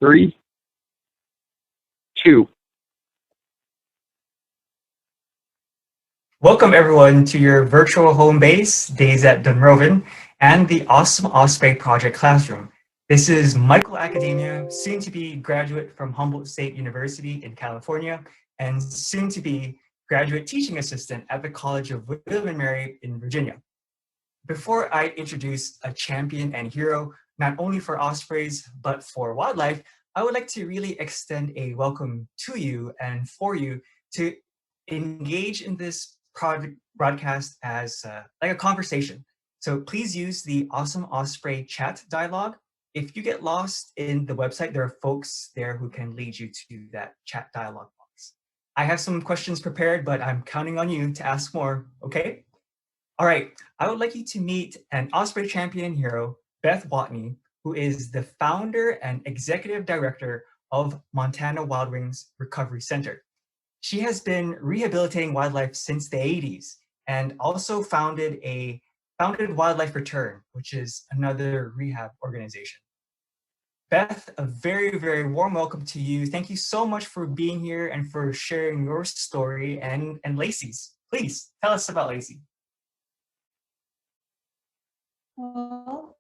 Three, two. Welcome everyone to your virtual home base, Days at Dunrovin, and the Awesome Osprey Project Classroom. This is Michael Academia, soon to be graduate from Humboldt State University in California, and soon to be graduate teaching assistant at the College of William and Mary in Virginia. Before I introduce a champion and hero, not only for ospreys, but for wildlife, I would like to really extend a welcome to you and for you to engage in this broadcast as like a conversation. So please use the Awesome Osprey chat dialogue. If you get lost in the website, there are folks there who can lead you to that chat dialogue box. I have some questions prepared, but I'm counting on you to ask more, okay? All right, I would like you to meet an Osprey champion hero, Beth Watney, who is the founder and executive director of Montana Wild Wings Recovery Center. She has been rehabilitating wildlife since the 80s and also founded Wildlife Return, which is another rehab organization. Beth, a very, very warm welcome to you. Thank you so much for being here and for sharing your story and Lacey's. Please tell us about Lacey. Well,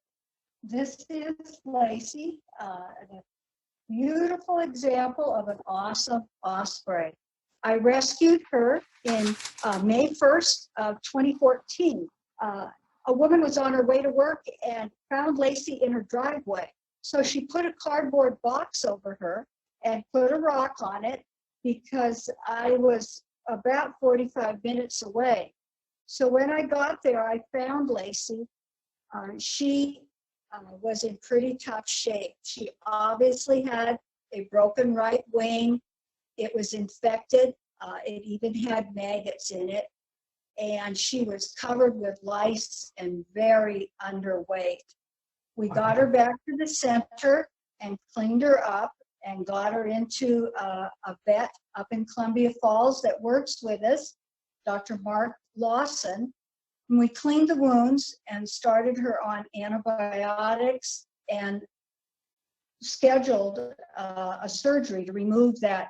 this is Lacey, a beautiful example of an awesome osprey. I rescued her in May 1st of 2014. A woman was on her way to work and found Lacey in her driveway. So she put a cardboard box over her and put a rock on it because I was about 45 minutes away. So when I got there, I found Lacey. She was in pretty tough shape. She obviously had a broken right wing. It was infected. It even had maggots in it. And she was covered with lice and very underweight. We got her back to the center and cleaned her up and got her into a vet up in Columbia Falls that works with us, Dr. Mark Lawson. And we cleaned the wounds and started her on antibiotics and scheduled a surgery to remove that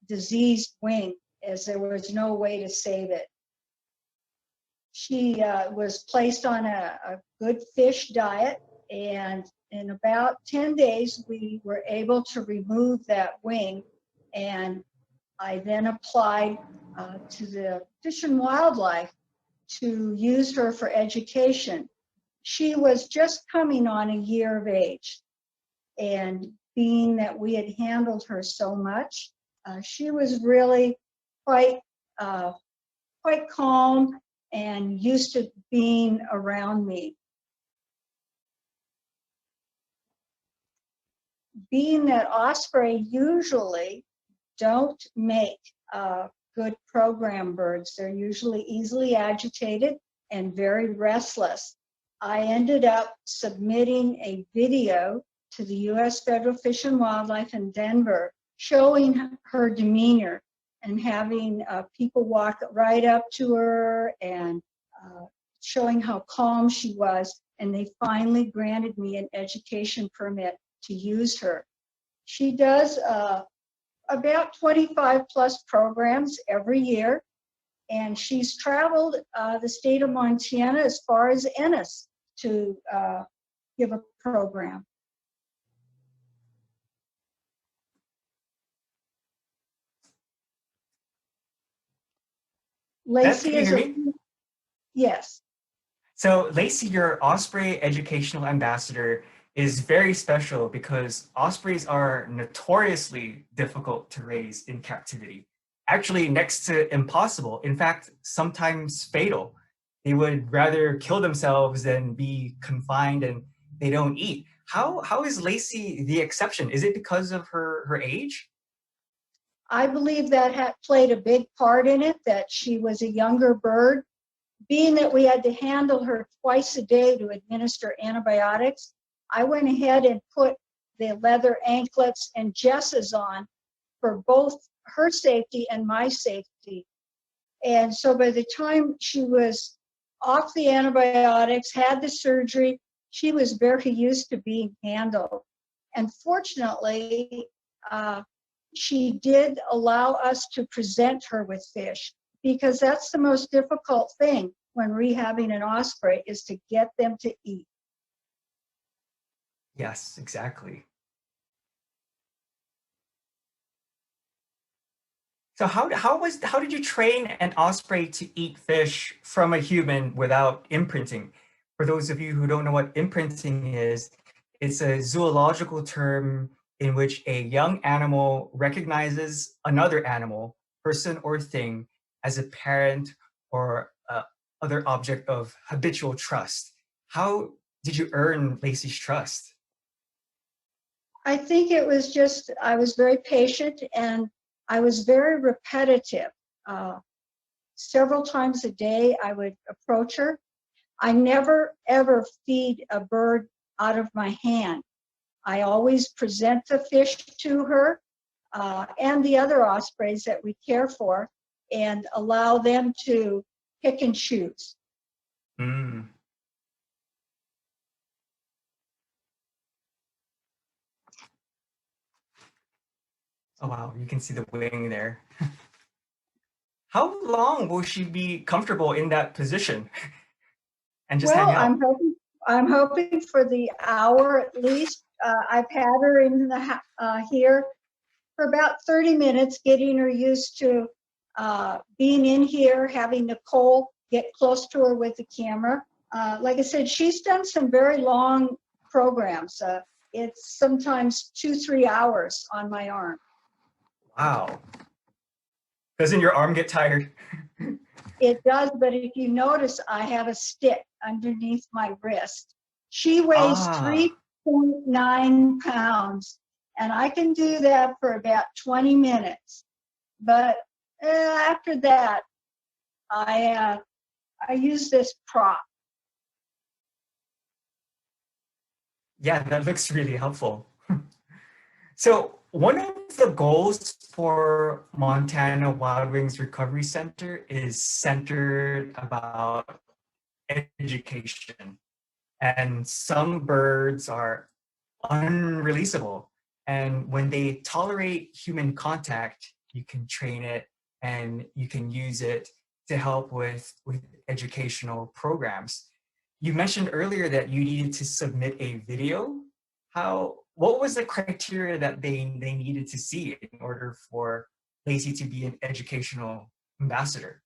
diseased wing, as there was no way to save it. She was placed on a good fish diet, and in about 10 days, we were able to remove that wing. And I then applied to the Fish and Wildlife to use her for education. She was just coming on a year of age. And being that we had handled her so much, she was really quite calm and used to being around me. Being that osprey usually don't make good program birds. They're usually easily agitated and very restless. I ended up submitting a video to the U.S. Federal Fish and Wildlife in Denver, showing her demeanor and having people walk right up to her and showing how calm she was. And they finally granted me an education permit to use her. She does about 25 plus programs every year. And she's traveled the state of Montana as far as Ennis to give a program. Lacey is yes. So Lacey, your Osprey Educational Ambassador, is very special because ospreys are notoriously difficult to raise in captivity. Actually, next to impossible. In fact, sometimes fatal. They would rather kill themselves than be confined, and they don't eat. How is Lacey the exception? Is it because of her age? I believe that had played a big part in it, that she was a younger bird. Being that we had to handle her twice a day to administer antibiotics, I went ahead and put the leather anklets and jesses on for both her safety and my safety. And so by the time she was off the antibiotics, had the surgery, she was very used to being handled. And fortunately, she did allow us to present her with fish, because that's the most difficult thing when rehabbing an osprey, is to get them to eat. Yes, exactly. So how did you train an osprey to eat fish from a human without imprinting? For those of you who don't know what imprinting is, it's a zoological term in which a young animal recognizes another animal, person or thing, as a parent or other object of habitual trust. How did you earn Lacey's trust? I think it was just, I was very patient and I was very repetitive. Several times a day, I would approach her. I never ever feed a bird out of my hand. I always present the fish to her and the other ospreys that we care for, and allow them to pick and choose. Mm. Oh wow, you can see the wing there. How long will she be comfortable in that position and just hang Well, out? I'm hoping for the hour at least. I've had her in the here for about 30 minutes, getting her used to being in here, having Nicole get close to her with the camera. Like I said, she's done some very long programs. It's sometimes 2, 3 hours on my arm. Wow. Doesn't your arm get tired? It does, but if you notice, I have a stick underneath my wrist. She weighs Ah, 3.9 pounds, and I can do that for about 20 minutes. But after that, I use this prop. yeah, that looks really helpful. So one of the goals for Montana Wild Wings Recovery Center is centered about education. And some birds are unreleasable. And when they tolerate human contact, you can train it and you can use it to help with educational programs. You mentioned earlier that you needed to submit a video. What was the criteria that they needed to see in order for Lacey to be an educational ambassador?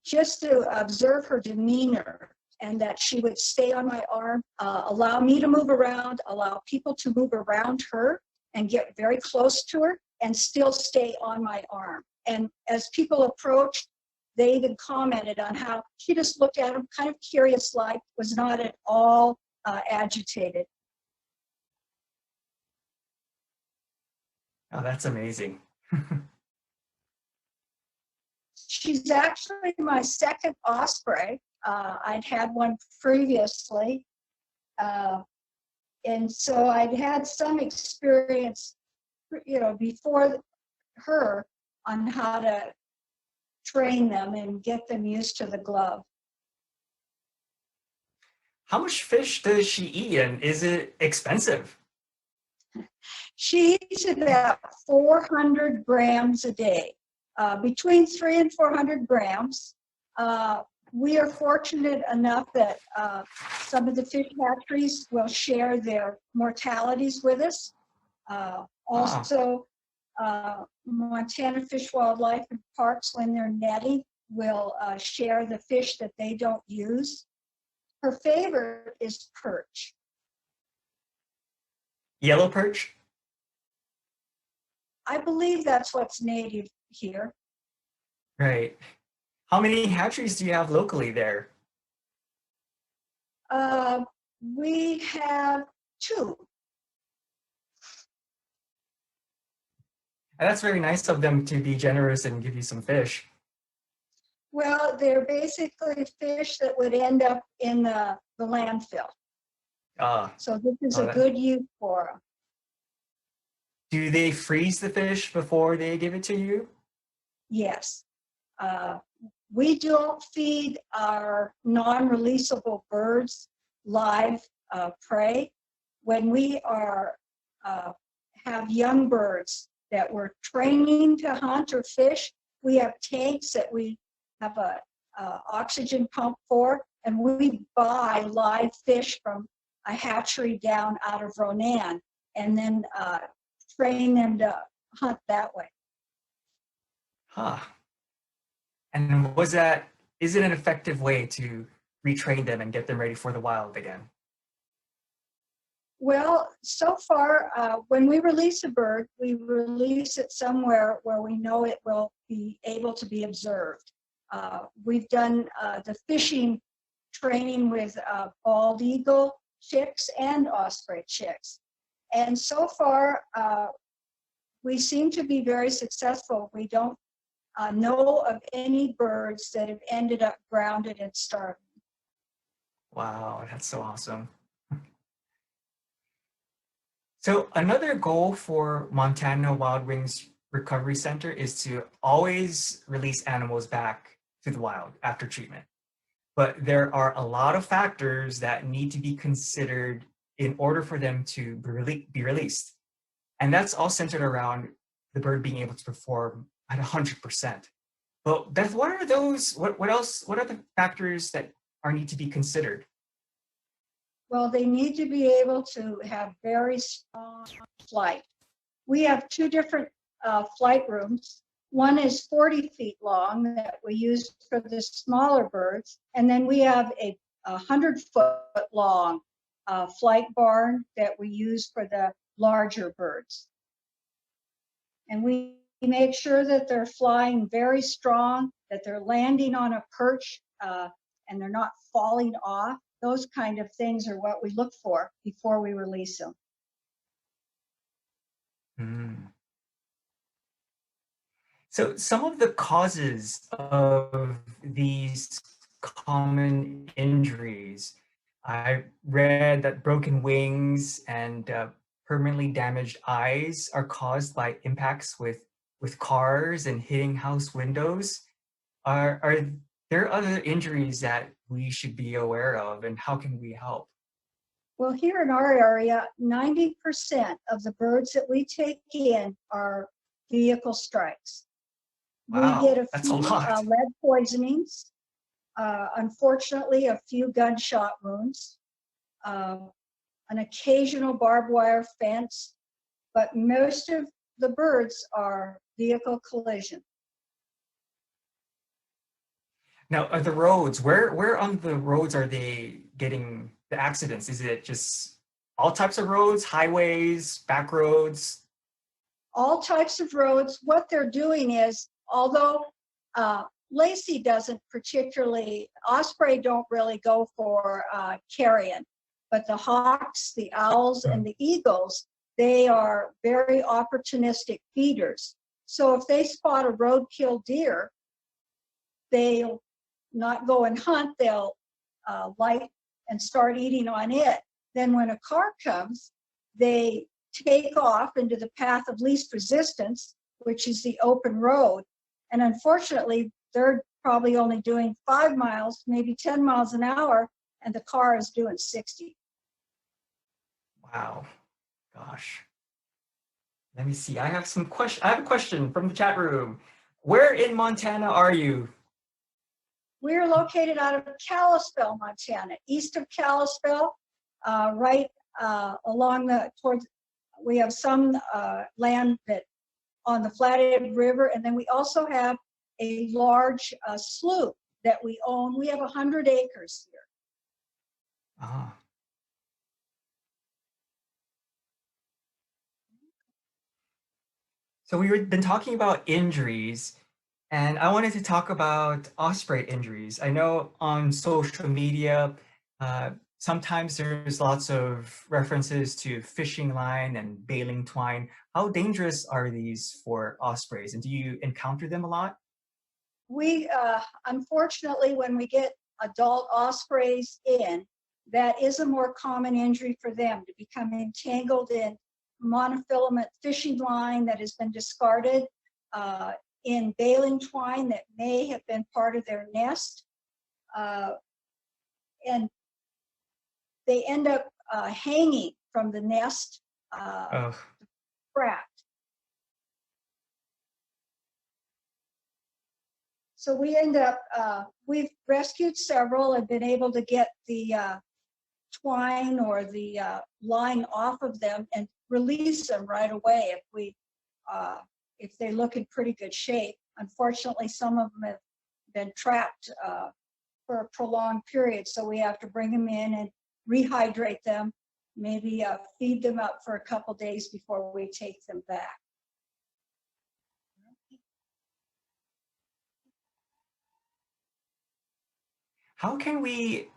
Just to observe her demeanor, and that she would stay on my arm, allow me to move around, allow people to move around her and get very close to her and still stay on my arm. And as people approached, they even commented on how she just looked at them kind of curious, like, was not at all agitated. Oh, that's amazing. She's actually my second osprey. I'd had one previously. And so I'd had some experience, before her, on how to train them and get them used to the glove. How much fish does she eat and is it expensive? She eats about 400 grams a day, between 300 and 400 grams. We are fortunate enough that some of the fish hatcheries will share their mortalities with us. Ah, Also, Montana Fish, Wildlife, and Parks, when they're netting, will share the fish that they don't use. Her favorite is perch. yellow perch? I believe that's what's native here. Right. How many hatcheries do you have locally there? Uh, we have 2. And that's very nice of them to be generous and give you some fish. Well, they're basically fish that would end up in the landfill. Ah, So this is oh, a good use for them. do they freeze the fish before they give it to you? Yes. We don't feed our non-releasable birds live prey. When we have young birds that we're training to hunt or fish, we have tanks that we have a oxygen pump for, and we buy live fish from a hatchery down out of Ronan, and then train them to hunt that way. Huh. And is it an effective way to retrain them and get them ready for the wild again? Well, so far, when we release a bird, we release it somewhere where we know it will be able to be observed. We've done the fishing training with bald eagle chicks and osprey chicks. And so far, we seem to be very successful. We don't know of any birds that have ended up grounded and starving. Wow, that's so awesome. So another goal for Montana Wild Wings Recovery Center is to always release animals back to the wild after treatment. But there are a lot of factors that need to be considered in order for them to be released. And that's all centered around the bird being able to perform at 100%. But Beth, what are those, what else, what are the factors that need to be considered? Well, they need to be able to have very strong flight. We have two different flight rooms. One is 40 feet long that we use for the smaller birds. And then we have a 100-foot long flight barn that we use for the larger birds. And we make sure that they're flying very strong, that they're landing on a perch and they're not falling off. Those kind of things are what we look for before we release them. Mm. So some of the causes of these common injuries, I read that broken wings and permanently damaged eyes are caused by impacts with cars and hitting house windows. Are there other injuries that we should be aware of, and how can we help? Well, here in our area, 90% of the birds that we take in are vehicle strikes. Wow, We get a that's a few lot. lead poisonings, unfortunately, a few gunshot wounds, an occasional barbed wire fence, but most of the birds are vehicle collision. Now, are the roads, where on the roads are they getting the accidents? Is it just all types of roads, highways, back roads? All types of roads. What they're doing is, although Lacey doesn't particularly, osprey don't really go for carrion, but the hawks, the owls, and the eagles, they are very opportunistic feeders. So if they spot a roadkill deer, they'll not go and hunt, they'll light and start eating on it. Then when a car comes, they take off into the path of least resistance, which is the open road. And unfortunately, they're probably only doing 5 miles, maybe 10 miles an hour, and the car is doing 60. Wow, gosh. Let me see. I have a question from the chat room. Where in Montana are you? We're located out of Kalispell, Montana, east of Kalispell, right along we have some land that on the Flathead River, and then we also have a large slough that we own. We have 100 acres here. Ah. So we've been talking about injuries, and I wanted to talk about osprey injuries. I know on social media, sometimes there's lots of references to fishing line and baling twine. How dangerous are these for ospreys, and do you encounter them a lot? We, unfortunately, when we get adult ospreys in, that is a more common injury for them, to become entangled in monofilament fishing line that has been discarded in baling twine that may have been part of their nest. And they end up hanging from the nest cracked. So we end up, we've rescued several and been able to get the twine or the line off of them and release them right away if they look in pretty good shape. Unfortunately, some of them have been trapped for a prolonged period, so we have to bring them in and rehydrate them, maybe feed them up for a couple days before we take them back. How can we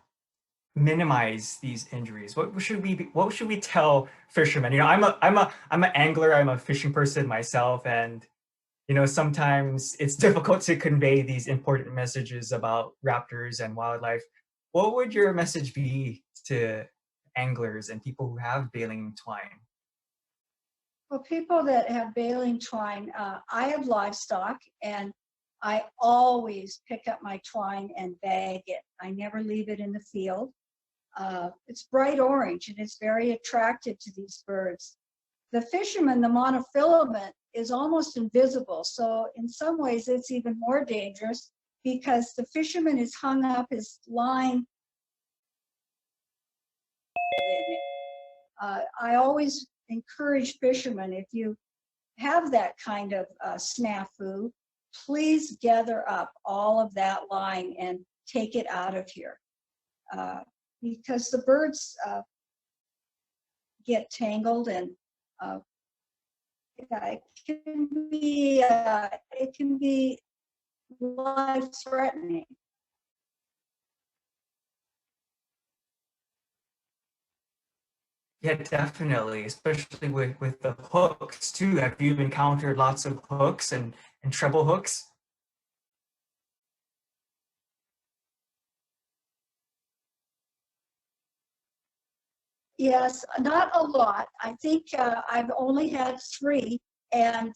minimize these injuries? What should we tell fishermen? You know, I'm an angler, I'm a fishing person myself, and you know, sometimes it's difficult to convey these important messages about raptors and wildlife. What would your message be to anglers and people who have baling twine? Well, people that have baling twine, I have livestock, and I always pick up my twine and bag it. I never leave it in the field. It's bright orange and it's very attractive to these birds. The fisherman, the monofilament, is almost invisible. So in some ways it's even more dangerous because the fisherman is hung up his line. I always encourage fishermen, if you have that kind of snafu, please gather up all of that line and take it out of here. Because the birds get tangled, and yeah, it can be life-threatening. Yeah, definitely, especially with the hooks too. Have you encountered lots of hooks and treble hooks? Yes, not a lot. I think I've only had 3, and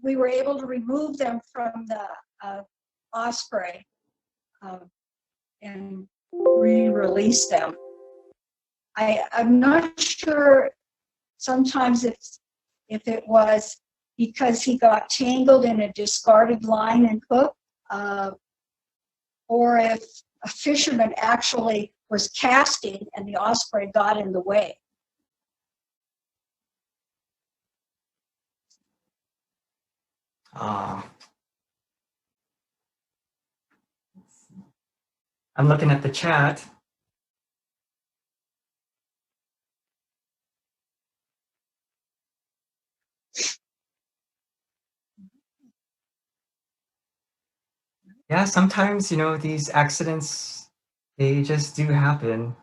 we were able to remove them from the osprey and re-release them. I'm not sure sometimes if it was because he got tangled in a discarded line and hook, or if a fisherman actually was casting and the osprey got in the way. I'm looking at the chat. Yeah, sometimes, you know, these accidents, they just do happen.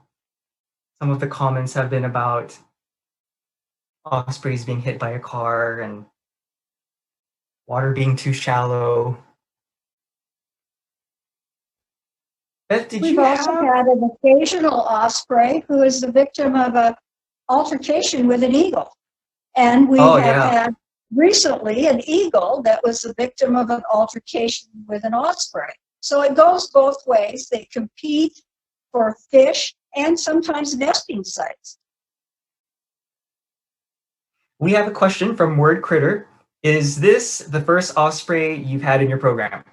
Some of the comments have been about ospreys being hit by a car and water being too shallow. Beth, did We've you also have? had an occasional osprey who is the victim of an altercation with an eagle. And we Oh, have yeah. had recently an eagle that was the victim of an altercation with an osprey. So it goes both ways. They compete for fish and sometimes nesting sites. We have a question from Word Critter. Is this the first osprey you've had in your program?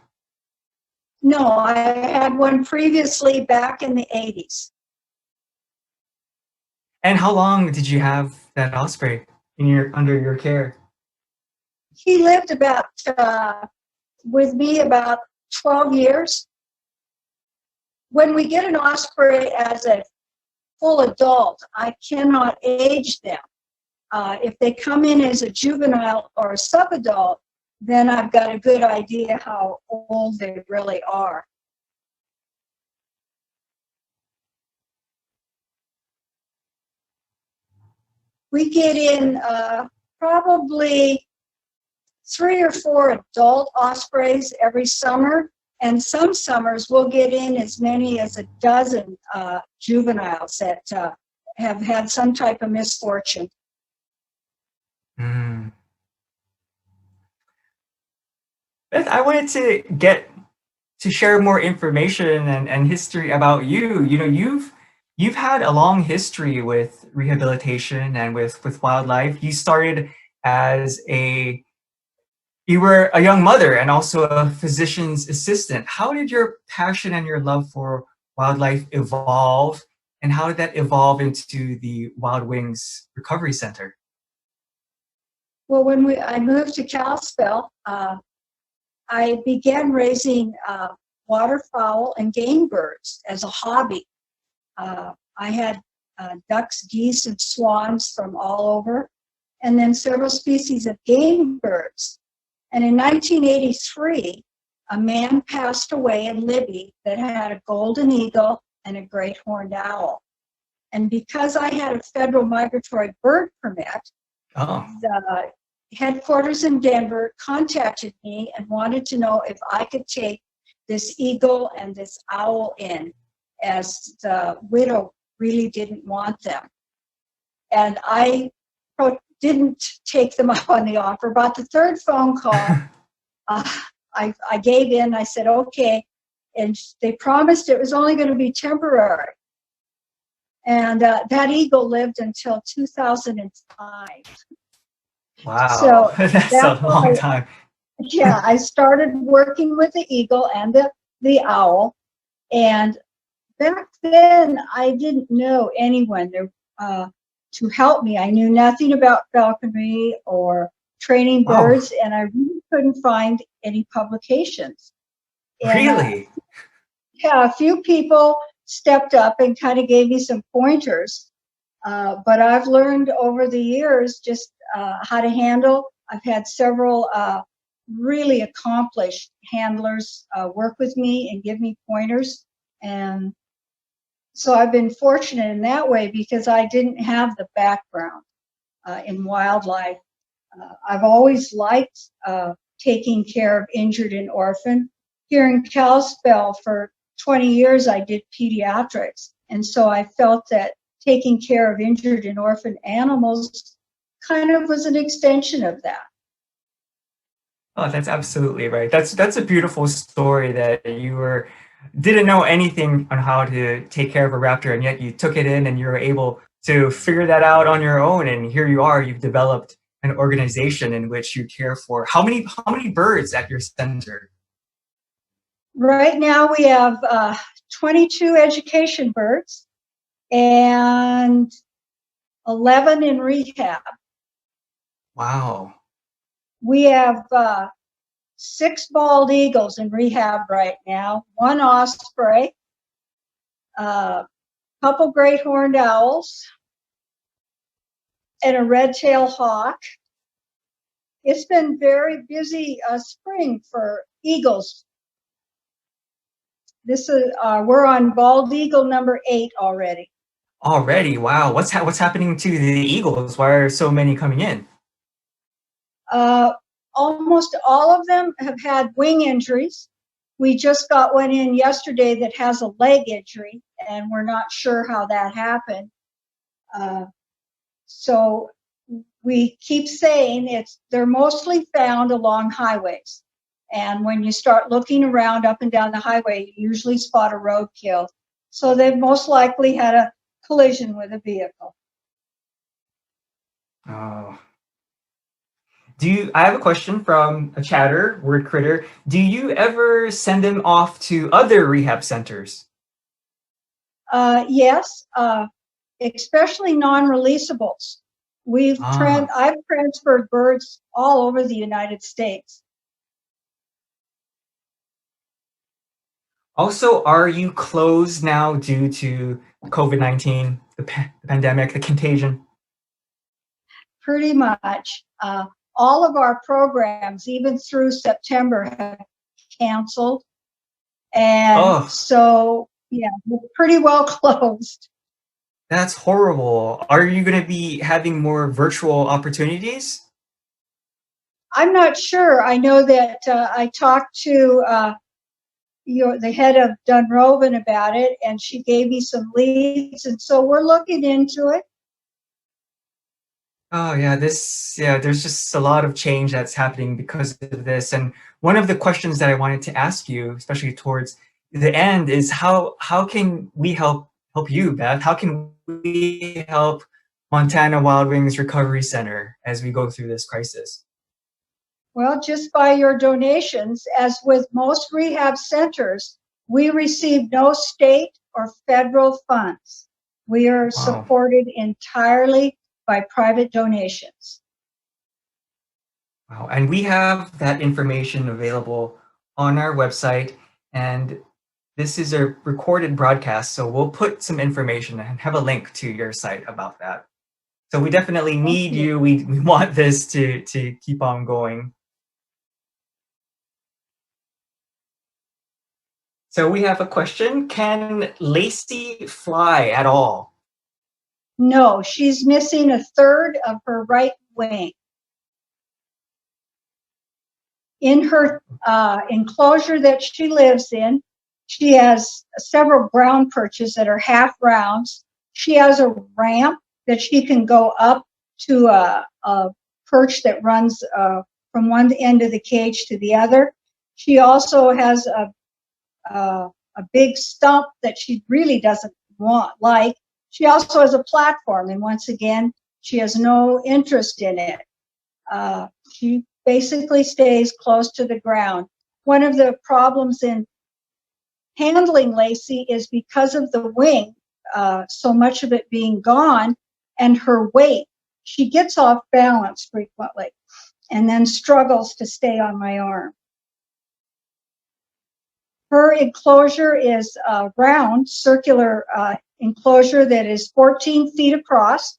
No, I had one previously back in the 80s. And how long did you have that osprey under your care? He lived about with me about 12 years. When we get an osprey as a full adult, I cannot age them. If they come in as a juvenile or a subadult, then I've got a good idea how old they really are. We get in probably 3 or 4 adult ospreys every summer, and some summers we'll get in as many as a dozen juveniles that have had some type of misfortune. Mm. Beth, I wanted to get to share more information and history about you. You know, you've had a long history with rehabilitation and with wildlife. You started as a you were a young mother and also a physician's assistant. How did your passion and your love for wildlife evolve? And how did that evolve into the Wild Wings Recovery Center? Well, when I moved to Kalispell, I began raising waterfowl and game birds as a hobby. I had ducks, geese, and swans from all over, and then several species of game birds. And in 1983, a man passed away in Libby that had a golden eagle and a great horned owl. And because I had a federal migratory bird permit, Oh, the headquarters in Denver contacted me and wanted to know if I could take this eagle and this owl in, as the widow really didn't want them. And I didn't take them up on the offer. About the third phone call, I gave in. I said, okay. And they promised it was only going to be temporary. And that eagle lived until 2005. wow. So That's a that's long why, time. yeah, I started working with the eagle and the owl. And back then, I didn't know anyone there to help me. I knew nothing about falconry or training Wow, birds, and I really couldn't find any publications. And really? yeah, a few people stepped up and kind of gave me some pointers. But I've learned over the years just how to handle. I've had several really accomplished handlers work with me and give me pointers. And so I've been fortunate in that way because I didn't have the background in wildlife. I've always liked taking care of injured and orphan. Here in Kalispell for 20 years, I did pediatrics. And so I felt that taking care of injured and orphan animals kind of was an extension of that. Oh, that's absolutely right. That's a beautiful story that you were didn't know anything on how to take care of a raptor, and yet you took it in and you were able to figure that out on your own. And here you are, you've developed an organization in which you care for how many birds at your center? Right now we have 22 education birds and 11 in rehab. Wow. We have 6 bald eagles in rehab right now, 1 osprey, a couple great horned owls, and a red-tailed hawk. It's been very busy spring for eagles. This is we're on bald eagle number 8 already. Already, wow. What's happening to the eagles? Why are so many coming in? Almost all of them have had wing injuries. We just got one in yesterday that has a leg injury, and we're not sure how that happened. So we keep saying they're mostly found along highways. And when you start looking around up and down the highway, you usually spot a roadkill. So they've most likely had a collision with a vehicle. Oh. I have a question from a chatter, word critter. Do you ever send them off to other rehab centers? Yes, especially non-releasables. Ah. I've transferred birds all over the United States. Also, are you closed now due to COVID-19, the pandemic, the contagion? Pretty much. All of our programs, even through September, have canceled. And Oh, so, yeah, we're pretty well closed. that's horrible. Are you going to be having more virtual opportunities? I'm not sure. I know that I talked to the head of Dunrovin about it, and she gave me some leads. And so we're looking into it. Oh yeah, there's just a lot of change that's happening because of this. And one of the questions that I wanted to ask you, especially towards the end, is how can we help you, Beth? How can we help Montana Wild Wings Recovery Center as we go through this crisis? Well, just by your donations, as with most rehab centers, we receive no state or federal funds. We are Wow. supported entirely by private donations. Wow. And we have that information available on our website. And this is a recorded broadcast, so we'll put some information and have a link to your site about that. So we definitely Thank need you. you. We want this to keep on going. So we have a question. Can Lacey fly at all? No, she's missing a third of her right wing. In her enclosure that she lives in, she has several ground perches that are half rounds. She has a ramp that she can go up to a perch that runs from one end of the cage to the other. She also has a big stump that she really doesn't like. She also has a platform, and once again, she has no interest in it. She basically stays close to the ground. One of the problems in handling Lacey is because of the wing, so much of it being gone, and her weight. She gets off balance frequently and then struggles to stay on my arm. Her enclosure is a round, circular enclosure that is 14 feet across,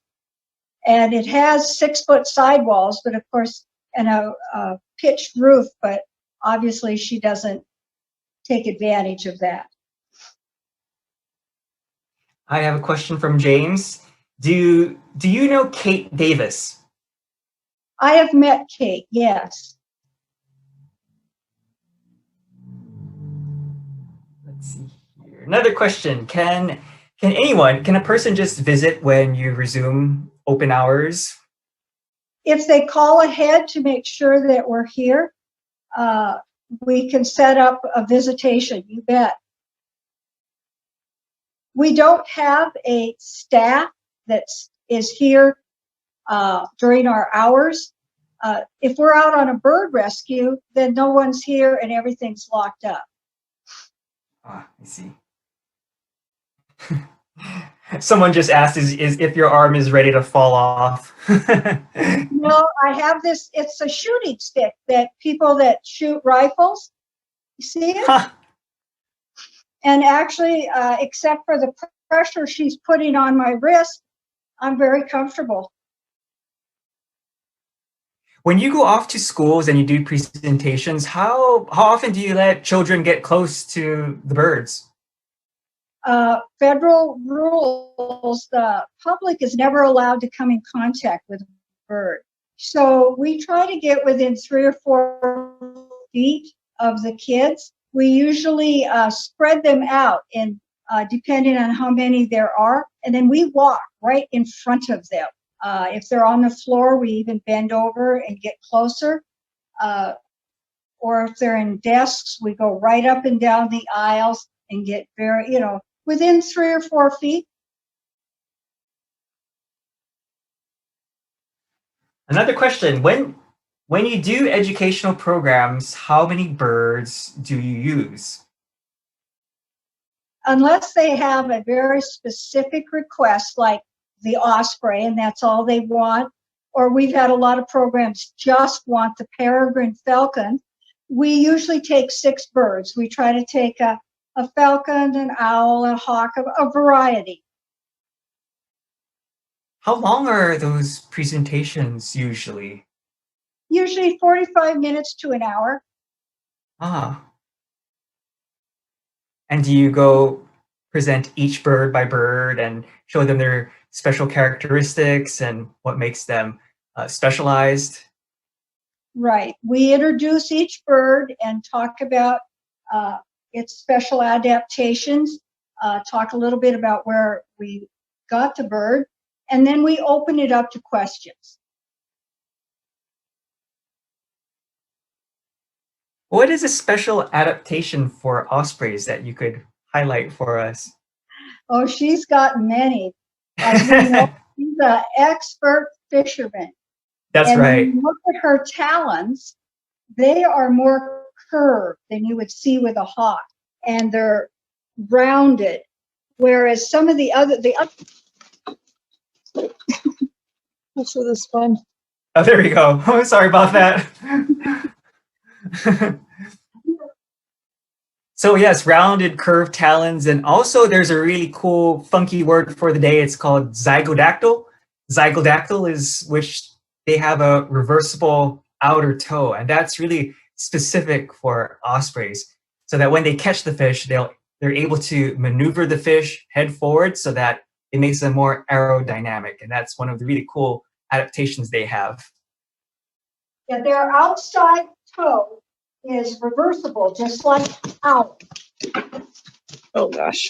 and it has 6-foot sidewalls, but of course, and a pitched roof, but obviously she doesn't take advantage of that. I have a question from James. Do you know Kate Davis? I have met Kate, yes. Let's see here. Another question. Can a person just visit when you resume open hours? If they call ahead to make sure that we're here, we can set up a visitation, you bet. We don't have a staff that is here during our hours. If we're out on a bird rescue, then no one's here and everything's locked up. Ah, I see. Someone just asked is if your arm is ready to fall off. No, I have this, it's a shooting stick that people that shoot rifles, you see it? Huh. And actually, except for the pressure she's putting on my wrist, I'm very comfortable. When you go off to schools and you do presentations, how often do you let children get close to the birds? Federal rules, the public is never allowed to come in contact with a bird. So we try to get within 3 or 4 feet of the kids. We usually spread them out in depending on how many there are, and then we walk right in front of them. If they're on the floor, we even bend over and get closer. Or if they're in desks, we go right up and down the aisles and get very, within 3 or 4 feet. Another question, when you do educational programs, how many birds do you use? Unless they have a very specific request, like the osprey, and that's all they want, or we've had a lot of programs just want the peregrine falcon, we usually take 6 birds. We try to take a falcon, an owl, a hawk, a variety. How long are those presentations usually? Usually 45 minutes to an hour. Ah. And do you go present each bird by bird and show them their special characteristics and what makes them specialized? Right. We introduce each bird and talk about its special adaptations, talk a little bit about where we got the bird, and then we open it up to questions. What is a special adaptation for ospreys that you could highlight for us? Oh, she's got many. As we know, she's an expert fisherman. That's And when right. you look at her talons, they are more curved than you would see with a hawk, and they're rounded. Whereas some of the other, what's with the sponge? Oh, there we go. Oh, sorry about that. So yes, rounded curved talons, and also there's a really cool funky word for the day. It's called zygodactyl. Zygodactyl is which they have a reversible outer toe, and that's really specific for ospreys. So that when they catch the fish, they're able to maneuver the fish head forward so that it makes them more aerodynamic, and that's one of the really cool adaptations they have. Yeah, their outside toe is reversible, just like ours. Oh gosh.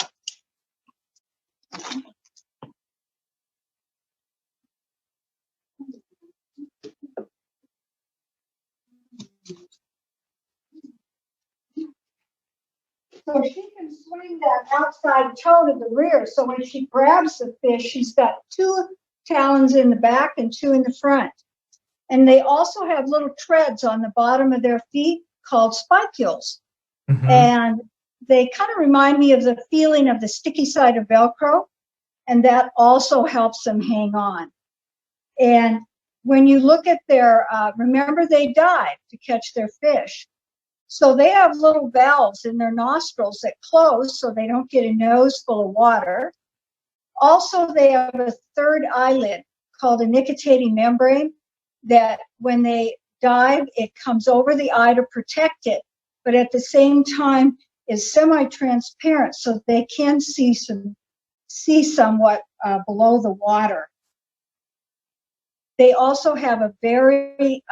So she can swing that outside toe to the rear. So when she grabs the fish, she's got two talons in the back and two in the front. And they also have little treads on the bottom of their feet called spicules. Mm-hmm. And they kind of remind me of the feeling of the sticky side of Velcro. And that also helps them hang on. And when you look at their, remember they dive to catch their fish. So they have little valves in their nostrils that close so they don't get a nose full of water. Also, they have a third eyelid called a nictitating membrane that when they dive, it comes over the eye to protect it, but at the same time is semi-transparent so they can see somewhat below the water. They also have a very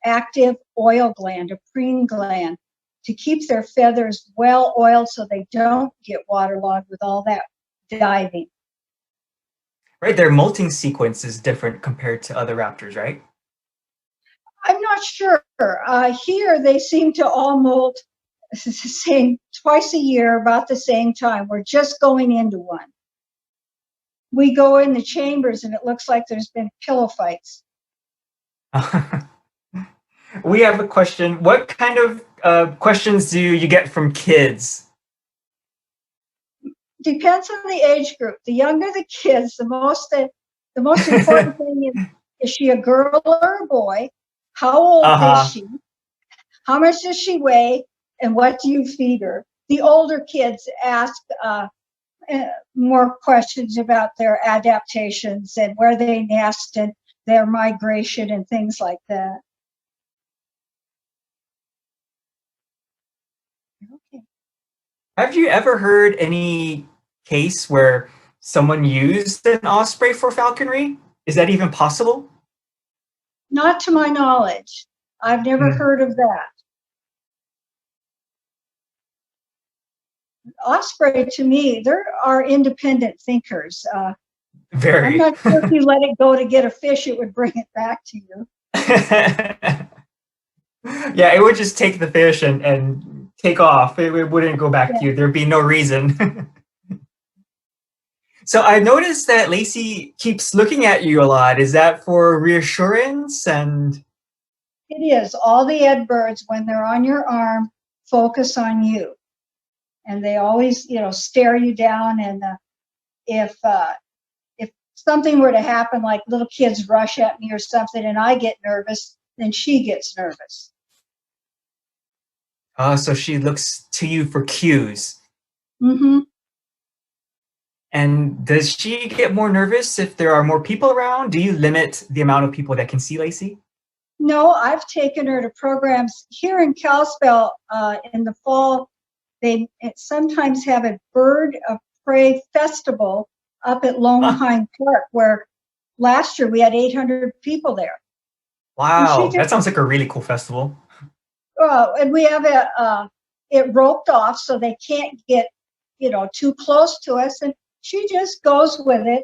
active oil gland, a preen gland, to keep their feathers well oiled so they don't get waterlogged with all that diving. Right, their molting sequence is different compared to other raptors, right? I'm not sure. Here they seem to all molt the same twice a year, about the same time. We're just going into one. We go in the chambers and it looks like there's been pillow fights. We have a question. What kind of questions do you get from kids? Depends on the age group. The younger the kids, the most important thing is she a girl or a boy? How old is she? How much does she weigh? And what do you feed her? The older kids ask more questions about their adaptations and where they nest and their migration and things like that. Okay. Have you ever heard any case where someone used an osprey for falconry? Is that even possible? Not to my knowledge. I've never heard of that. Osprey, to me, there are independent thinkers. Very. I'm not sure if you let it go to get a fish, it would bring it back to you. Yeah, it would just take the fish and take off. It wouldn't go back to you. There'd be no reason. So I noticed that Lacey keeps looking at you a lot. Is that for reassurance? And it is. All the Ed birds, when they're on your arm, focus on you. And they always, stare you down. And if something were to happen, like little kids rush at me or something, and I get nervous, then she gets nervous. so she looks to you for cues. Mm-hmm. And does she get more nervous if there are more people around? Do you limit the amount of people that can see Lacey? No, I've taken her to programs here in Kalispell in the fall. They sometimes have a bird of prey festival up at Lone Pine Park, where last year we had 800 people there. Wow, that sounds like a really cool festival. And we have it roped off so they can't get, too close to us, and she just goes with it.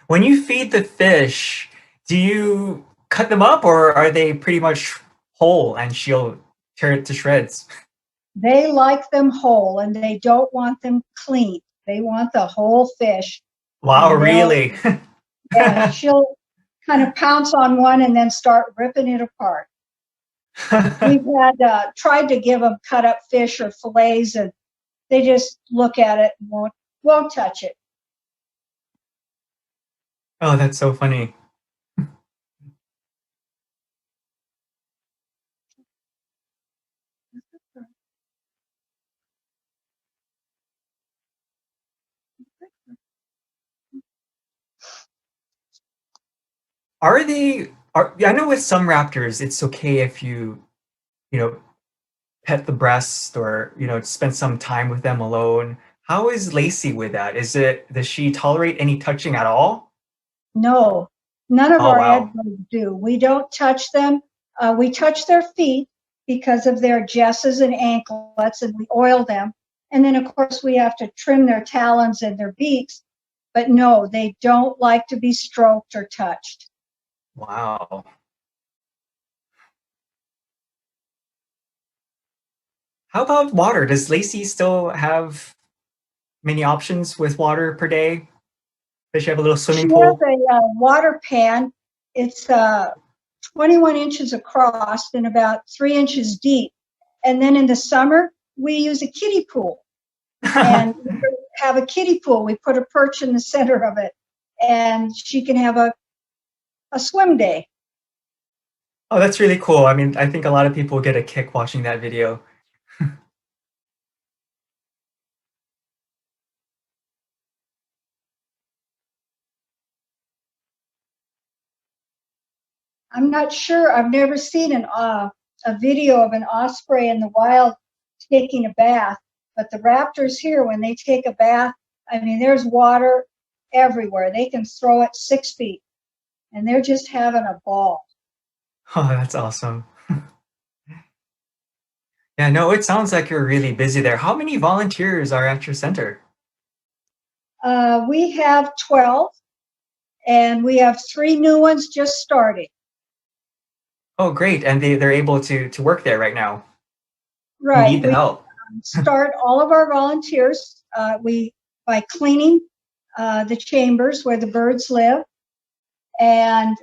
When you feed the fish, do you cut them up or are they pretty much whole and she'll tear it to shreds? They like them whole and they don't want them clean. They want the whole fish. Wow, And really? yeah, she'll kind of pounce on one and then start ripping it apart. We've had tried to give them cut up fish or fillets, and they just look at it and won't touch it. Oh, that's so funny. I know with some raptors, it's okay if you know, pet the breast or, spend some time with them alone. How is Lacey with that? Does she tolerate any touching at all? No, none of Oh, our wow. Edwards do. We don't touch them. We touch their feet because of their jesses and anklets, and we oil them. And then, of course, we have to trim their talons and their beaks. But no, they don't like to be stroked or touched. Wow. How about water? Does Lacey still have many options with water per day? Does she have a little She swimming has pool? a water pan. It's 21 inches across and about 3 inches deep. And then in the summer, we use a kiddie pool. And we have a kiddie pool. We put a perch in the center of it, and she can have a swim day. Oh, that's really cool. I mean, I think a lot of people get a kick watching that video. I'm not sure. I've never seen a video of an osprey in the wild taking a bath, but the raptors here, when they take a bath, I mean, there's water everywhere. They can throw it 6 feet, and they're just having a ball. Oh, that's awesome. Yeah, no, it sounds like you're really busy there. How many volunteers are at your center? We have 12, and we have 3 new ones just starting. Oh, great. And they're able to work there right now. You Right. need the We help. start all of our volunteers by cleaning the chambers where the birds live, and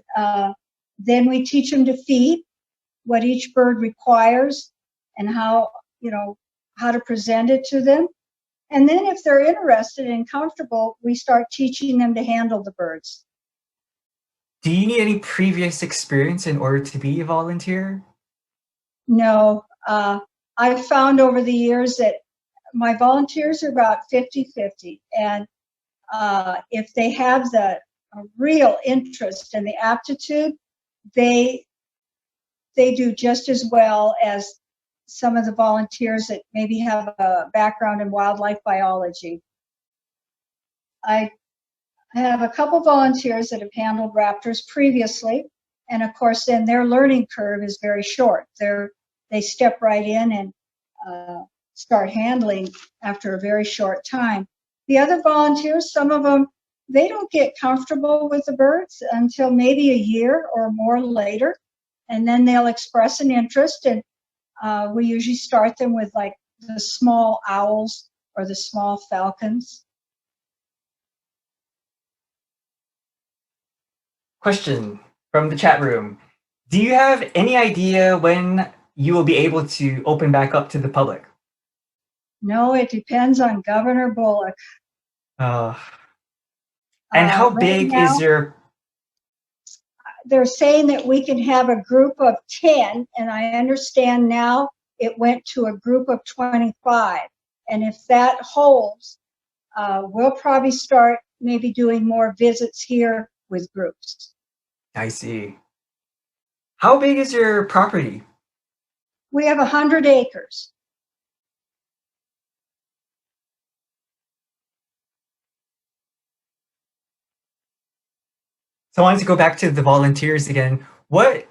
then we teach them to feed, what each bird requires, and how to present it to them. And then if they're interested and comfortable, we start teaching them to handle the birds. Do you need any previous experience in order to be a volunteer? No, I've found over the years that my volunteers are about 50-50, and if they have the real interest and the aptitude, they do just as well as some of the volunteers that maybe have a background in wildlife biology. I have a couple volunteers that have handled raptors previously, and of course then their learning curve is very short. They step right in and start handling after a very short time. The other volunteers, some of them, they don't get comfortable with the birds until maybe a year or more later, and then they'll express an interest, and we usually start them with like the small owls or the small falcons. Question from the chat room. Do you have any idea when you will be able to open back up to the public? No, it depends on Governor Bullock. And how Right big now, is your... they're saying that we can have a group of 10, and I understand now it went to a group of 25. And if that holds, we'll probably start maybe doing more visits here with groups. I see. How big is your property? We have 100 acres. So I wanted to go back to the volunteers again. What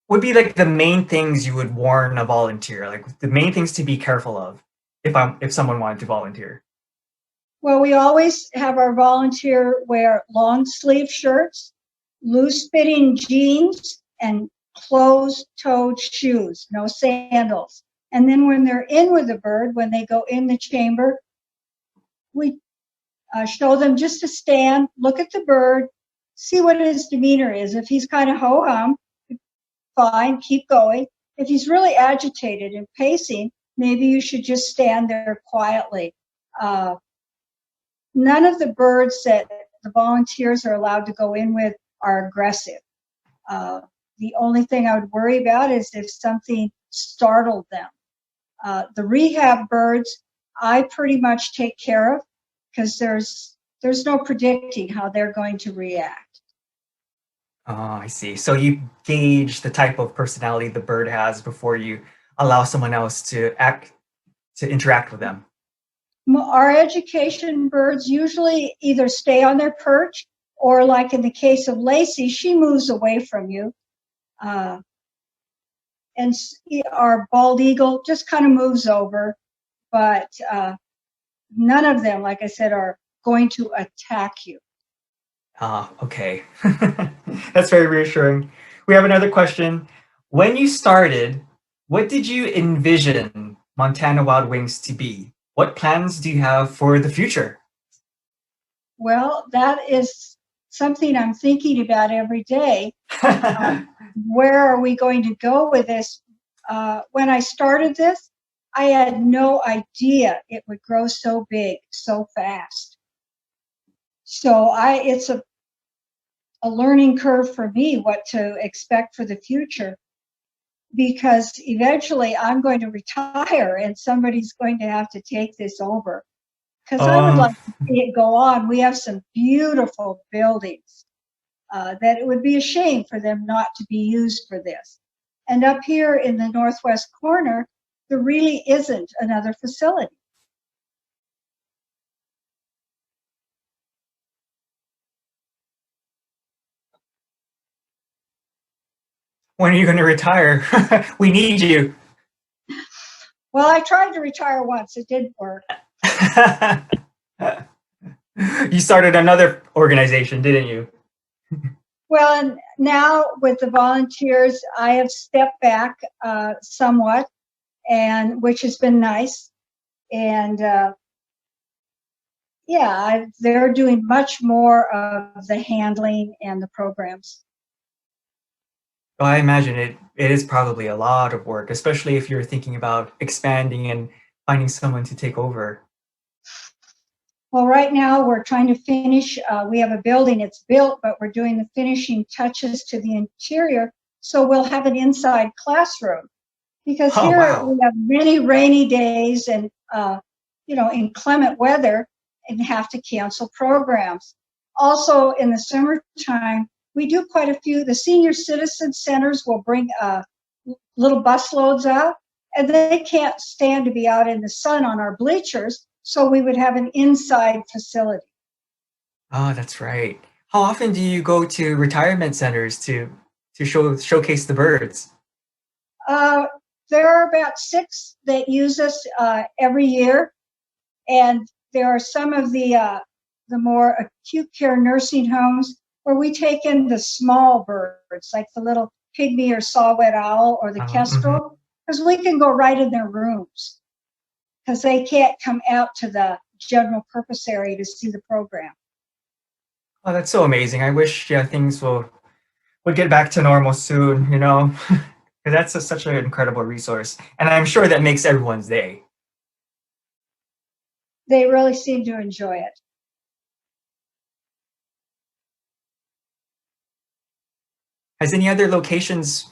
would be like the main things you would warn a volunteer, like the main things to be careful of if someone wanted to volunteer? Well, we always have our volunteer wear long sleeve shirts, loose fitting jeans, and closed toed shoes, no sandals. And then when they're in with the bird, when they go in the chamber, we show them just to stand, look at the bird, see what his demeanor is. If he's kind of ho-hum, fine, keep going. If he's really agitated and pacing, maybe you should just stand there quietly. None of the birds that the volunteers are allowed to go in with are aggressive. The only thing I would worry about is if something startled them. The rehab birds, I pretty much take care of because there's no predicting how they're going to react. Oh, I see. So you gauge the type of personality the bird has before you allow someone else to interact with them. Our education birds usually either stay on their perch or, like in the case of Lacey, she moves away from you. And our bald eagle just kind of moves over, but none of them, like I said, are going to attack you. Okay. That's very reassuring. We have another question. When you started, what did you envision Montana Wild Wings to be? What plans do you have for the future? Well, that is something I'm thinking about every day. Where are we going to go with this? When I started this, I had no idea it would grow so big, so fast. So it's a learning curve for me what to expect for the future, because eventually I'm going to retire and somebody's going to have to take this over. Because I would like to see it go on. We have some beautiful buildings that it would be a shame for them not to be used for this. And up here in the northwest corner, there really isn't another facility. When are you going to retire? We need you. Well, I tried to retire once. It didn't work. You started another organization, didn't you? Well, and now with the volunteers, I have stepped back somewhat, and which has been nice. And they're doing much more of the handling and the programs. Well, I imagine it is probably a lot of work, especially if you're thinking about expanding and finding someone to take over. Well, right now we're trying to finish. We have a building, it's built, but we're doing the finishing touches to the interior. So we'll have an inside classroom, because here we have many rainy days and, inclement weather, and have to cancel programs. Also in the summertime, we do quite a few. The senior citizen centers will bring little bus loads out, and they can't stand to be out in the sun on our bleachers. So we would have an inside facility. Oh, that's right. How often do you go to retirement centers to showcase the birds? There are about 6 that use us every year, and there are some of the more acute care nursing homes where we take in the small birds, like the little pygmy or saw-whet owl or the kestrel, because we can go right in their rooms, because they can't come out to the general purpose area to see the program. Oh, that's so amazing. I wish things would get back to normal soon, because that's such an incredible resource. And I'm sure that makes everyone's day. They really seem to enjoy it. Has any other locations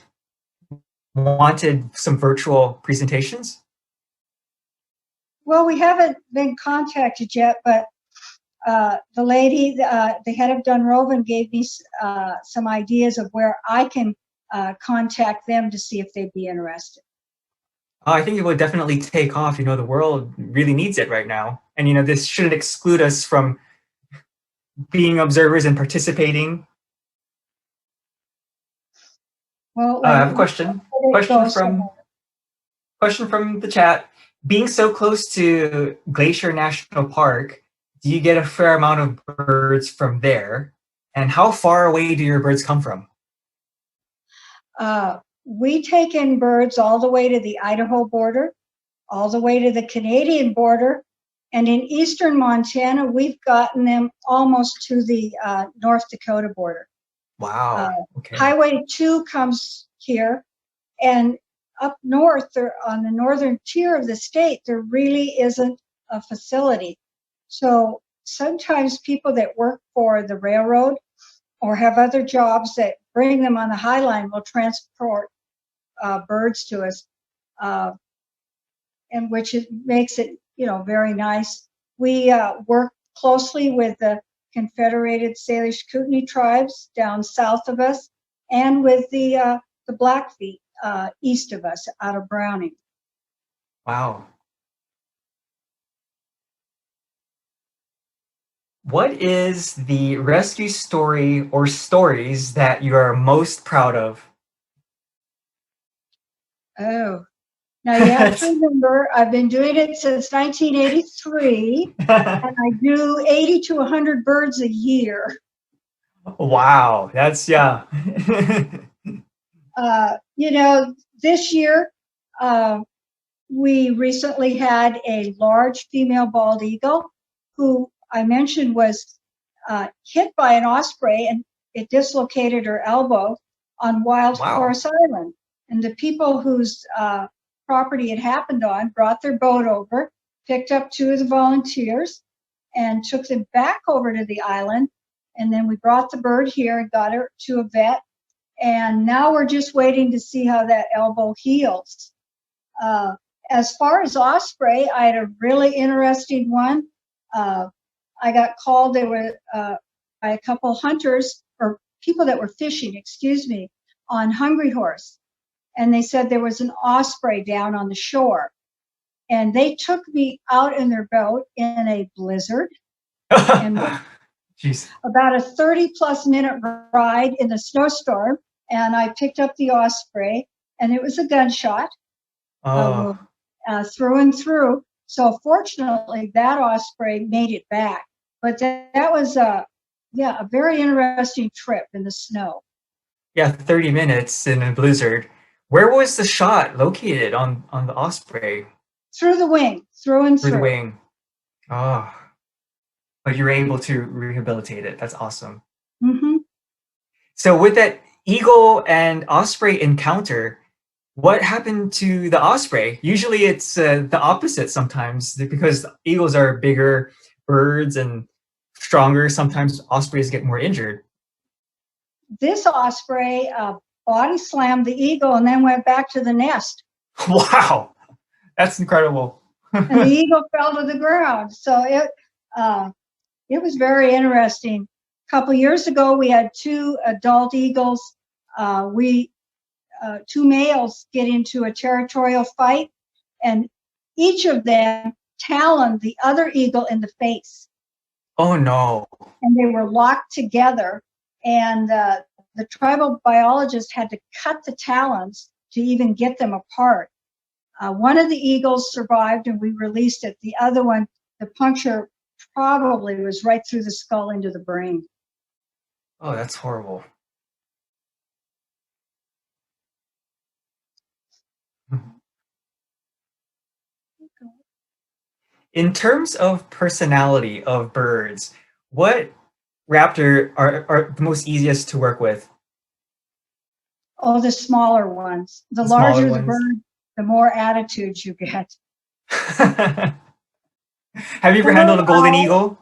wanted some virtual presentations? Well, we haven't been contacted yet, but the lady, the head of Dunrovin, gave me some ideas of where I can contact them to see if they'd be interested. Oh, I think it would definitely take off. The world really needs it right now. And, this shouldn't exclude us from being observers and participating. Well, I have a question. Question from the chat. Being so close to Glacier National Park, do you get a fair amount of birds from there? And how far away do your birds come from? We take in birds all the way to the Idaho border, all the way to the Canadian border, and in eastern Montana, we've gotten them almost to the North Dakota border. Wow. Okay. Highway 2 comes here, and up north, on the northern tier of the state, there really isn't a facility. So sometimes people that work for the railroad or have other jobs that bring them on the High Line will transport birds to us, and which makes it, very nice. We work closely with the Confederated Salish Kootenai tribes down south of us, and with the Blackfeet east of us, out of Browning. Wow. What is the rescue story or stories that you are most proud of? Oh, now you have to remember, I've been doing it since 1983, and I do 80 to 100 birds a year. Wow, that's, yeah. This year, we recently had a large female bald eagle who I mentioned was hit by an osprey, and it dislocated her elbow on Wild Wow. Horse Island. And the people whose property it happened on brought their boat over, picked up 2 of the volunteers, and took them back over to the island. And then we brought the bird here and got her to a vet. And now we're just waiting to see how that elbow heals. As far as osprey, I had a really interesting one. I got called, they were by a couple hunters, or people that were fishing, on Hungry Horse. And they said there was an osprey down on the shore. And they took me out in their boat in a blizzard. And Jeez. about a 30+ minute ride in a snowstorm. And I picked up the osprey, and it was a gunshot. Oh. Through and through. So fortunately, that osprey made it back. But that was a very interesting trip in the snow. Yeah, 30 minutes in a blizzard. Where was the shot located on the osprey? Through the wing, through and through. Through the wing. Oh. But you were able to rehabilitate it. That's awesome. Mm-hmm. So with that eagle and osprey encounter, what happened to the osprey? Usually it's the opposite sometimes, because eagles are bigger birds and stronger. Sometimes ospreys get more injured. This osprey body slammed the eagle and then went back to the nest. Wow, that's incredible. And the eagle fell to the ground. So it was very interesting. A couple years ago, we had 2 adult eagles. 2 males get into a territorial fight, and each of them taloned the other eagle in the face. Oh no. And they were locked together, and the tribal biologist had to cut the talons to even get them apart. One of the eagles survived, and we released it. The other one, the puncture probably was right through the skull into the brain. Oh, that's horrible. In terms of personality of birds, what raptor are the most easiest to work with? Oh, the smaller ones. The smaller larger the ones. bird, the more attitudes you get. Have you ever handled a golden eagle?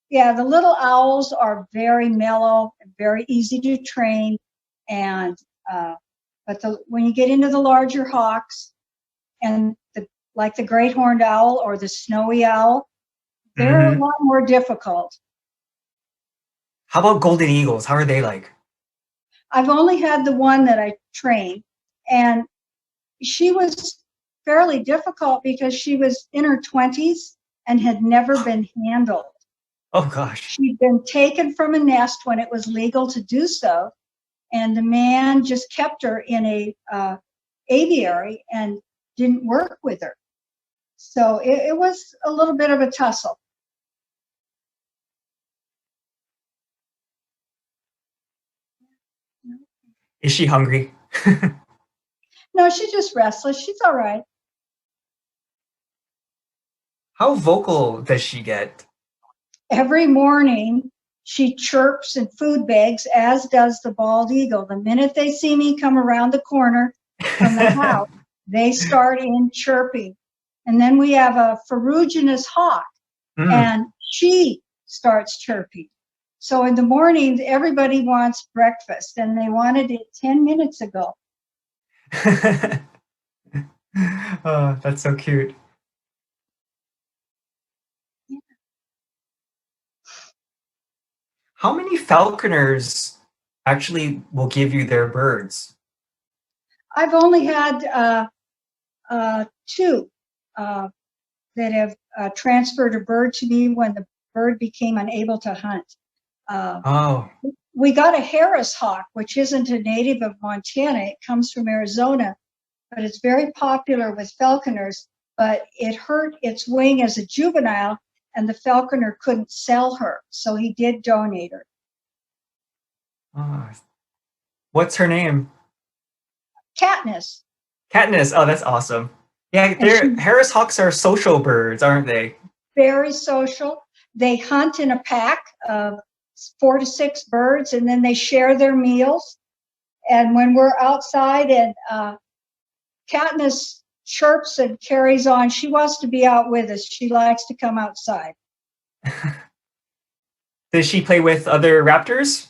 Yeah, the little owls are very mellow and very easy to train. And when you get into the larger hawks and like the great horned owl or the snowy owl, they're a lot more difficult. How about golden eagles? How are they like? I've only had the one that I trained, and she was fairly difficult because she was in her 20s and had never been handled. Oh gosh. She'd been taken from a nest when it was legal to do so, and the man just kept her in a aviary and didn't work with her. So it was a little bit of a tussle. Is she hungry? No, she's just restless. She's all right. How vocal does she get? Every morning, she chirps and food begs, as does the bald eagle. The minute they see me come around the corner from the house, they start in chirping. And then we have a ferruginous hawk, and she starts chirping. So in the morning, everybody wants breakfast, and they wanted it 10 minutes ago. Oh, that's so cute. How many falconers actually will give you their birds? I've only had two that have transferred a bird to me when the bird became unable to hunt. Oh, We got a Harris hawk, which isn't a native of Montana. It comes from Arizona, but it's very popular with falconers. But it hurt its wing as a juvenile, and the falconer couldn't sell her, so he did donate her. oh. What's her name? Katniss. Katniss. Oh, that's awesome. Yeah, Harris hawks are social birds, aren't they? Very social. They hunt in a pack of 4 to 6 birds, and then they share their meals. And when we're outside and Katniss chirps and carries on, she wants to be out with us. She likes to come outside. Does she play with other raptors?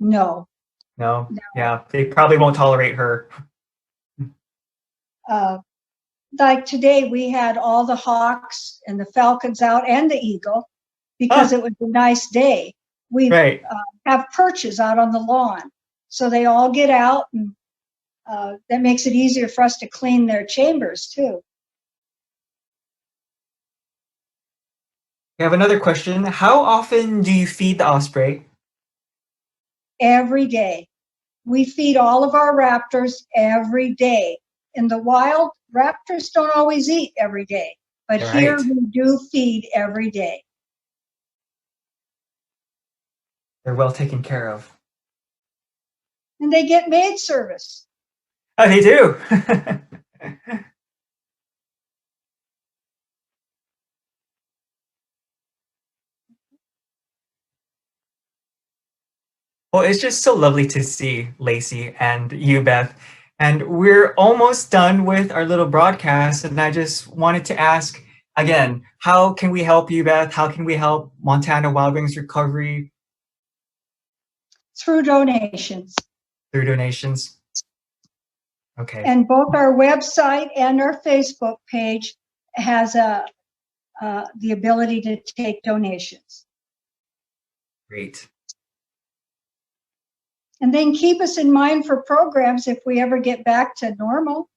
No. No. Yeah, they probably won't tolerate her. Like today, we had all the hawks and the falcons out and the eagle because it was a nice day. We have perches out on the lawn. So they all get out, and that makes it easier for us to clean their chambers too. We have another question. How often do you feed the osprey? Every day. We feed all of our raptors every day. In the wild, raptors don't always eat every day, but here we do feed every day. They're well taken care of. And they get maid service. Oh, they do. Well, it's just so lovely to see Lacey and you, Beth. And we're almost done with our little broadcast. And I just wanted to ask again, how can we help you, Beth? How can we help Montana Wild Wings Recovery? Through donations. Through donations. Okay. And both our website and our Facebook page has the ability to take donations. Great. And then keep us in mind for programs if we ever get back to normal.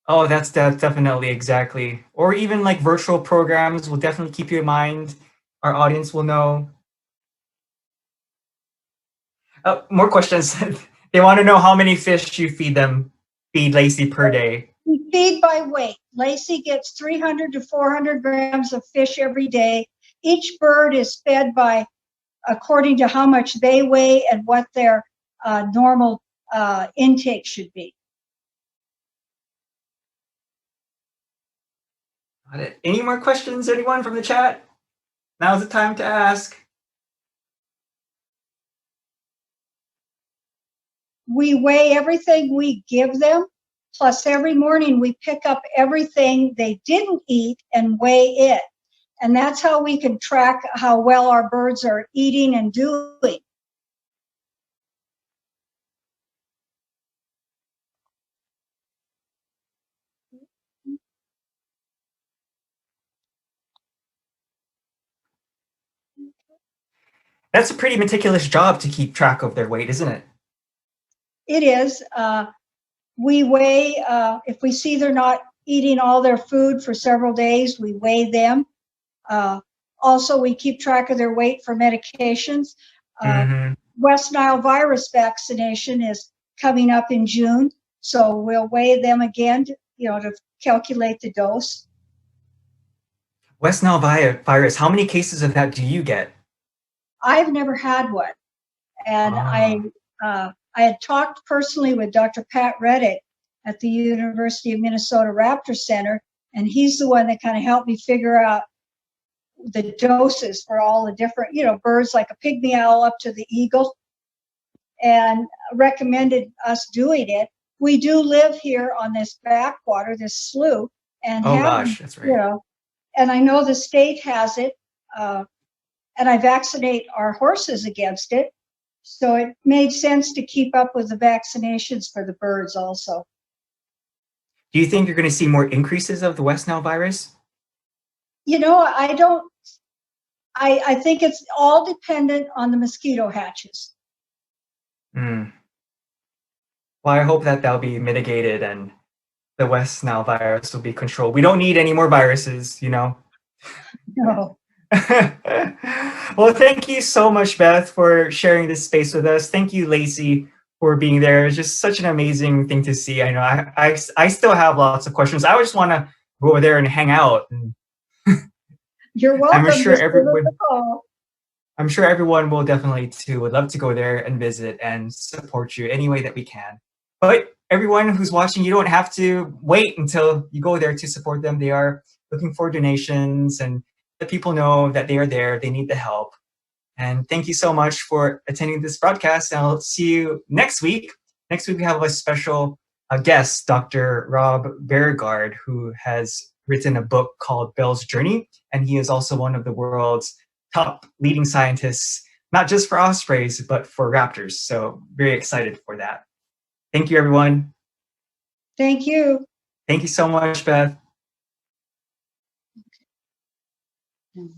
Oh, that's definitely exactly. Or even like virtual programs, we'll definitely keep you in mind. Our audience will know. Oh, more questions. They want to know how many fish you feed Lacey per day. We feed by weight. Lacey gets 300 to 400 grams of fish every day. Each bird is fed by according to how much they weigh and what their normal intake should be. Got it. Any more questions, anyone from the chat? Now's the time to ask. We weigh everything we give them, plus every morning we pick up everything they didn't eat and weigh it. And that's how we can track how well our birds are eating and doing. That's a pretty meticulous job to keep track of their weight, isn't it? It is. We weigh, if we see they're not eating all their food for several days, we weigh them. Also, we keep track of their weight for medications. West Nile virus vaccination is coming up in June, so we'll weigh them again to calculate the dose. West Nile virus, how many cases of that do you get? I've never had one, and I I had talked personally with Dr. Pat Reddick at the University of Minnesota Raptor Center, and he's the one that kind of helped me figure out the doses for all the different, birds like a pygmy owl up to the eagle, and recommended us doing it. We do live here on this backwater, this slough, and Oh gosh, that's right. And I know the state has it, and I vaccinate our horses against it. So it made sense to keep up with the vaccinations for the birds also. Do you think you're going to see more increases of the West Nile virus? I don't. I think it's all dependent on the mosquito hatches. Well, I hope that that'll be mitigated and the West Nile virus will be controlled. We don't need any more viruses, No. Well, thank you so much, Beth, for sharing this space with us. Thank you, Lacey, for being there. It's just such an amazing thing to see. I know I still have lots of questions. I just want to go over there and hang out. You're welcome. I'm sure everyone will definitely too. Would love to go there and visit and support you any way that we can. But everyone who's watching, you don't have to wait until you go there to support them. They are looking for donations and let people know that they are there. They need the help. And thank you so much for attending this broadcast. And I'll see you next week. Next week, we have a special guest, Dr. Rob Beauregard, who has written a book called Bell's Journey. And he is also one of the world's top leading scientists, not just for ospreys, but for raptors. So very excited for that. Thank you, everyone. Thank you. Thank you so much, Beth. Okay.